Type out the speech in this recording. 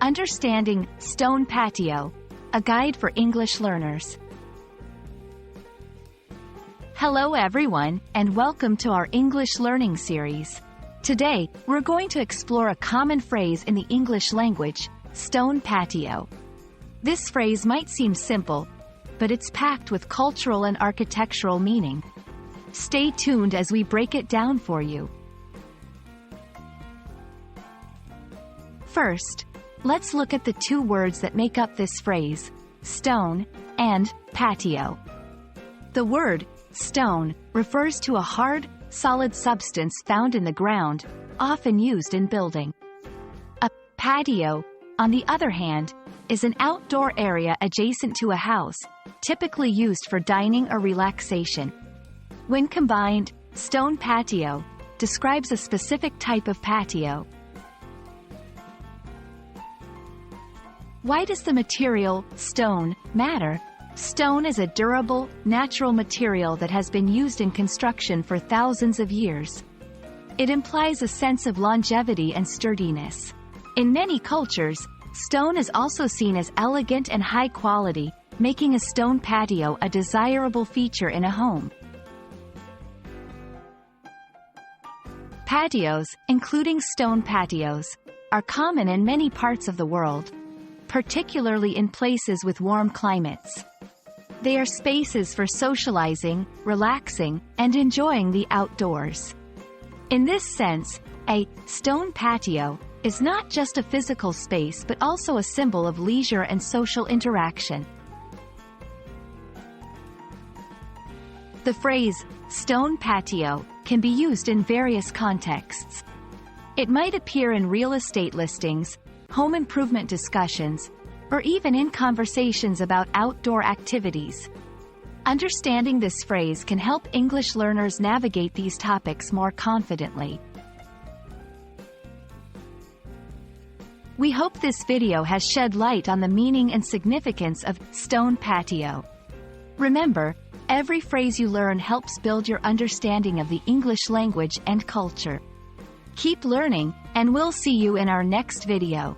Understanding Stone Patio, a guide for English learners. Hello everyone, and welcome to our English learning series. Today, we're going to explore a common phrase in the English language, stone patio. This phrase might seem simple, but it's packed with cultural and architectural meaning. Stay tuned as we break it down for you. First, let's look at the two words that make up this phrase, stone and patio. The word stone refers to a hard, solid substance found in the ground, often used in building. A patio, on the other hand, is an outdoor area adjacent to a house, typically used for dining or relaxation. When combined, stone patio describes a specific type of patio. Why does the material, stone, matter? Stone is a durable, natural material that has been used in construction for thousands of years. It implies a sense of longevity and sturdiness. In many cultures, stone is also seen as elegant and high quality, making a stone patio a desirable feature in a home. Patios, including stone patios, are common in many parts of the world, particularly in places with warm climates. They are spaces for socializing, relaxing, and enjoying the outdoors. In this sense, a stone patio is not just a physical space but also a symbol of leisure and social interaction. The phrase, stone patio, can be used in various contexts. It might appear in real estate listings, home improvement discussions, or even in conversations about outdoor activities. Understanding this phrase can help English learners navigate these topics more confidently. We hope this video has shed light on the meaning and significance of stone patio. Remember, every phrase you learn helps build your understanding of the English language and culture. Keep learning, and we'll see you in our next video.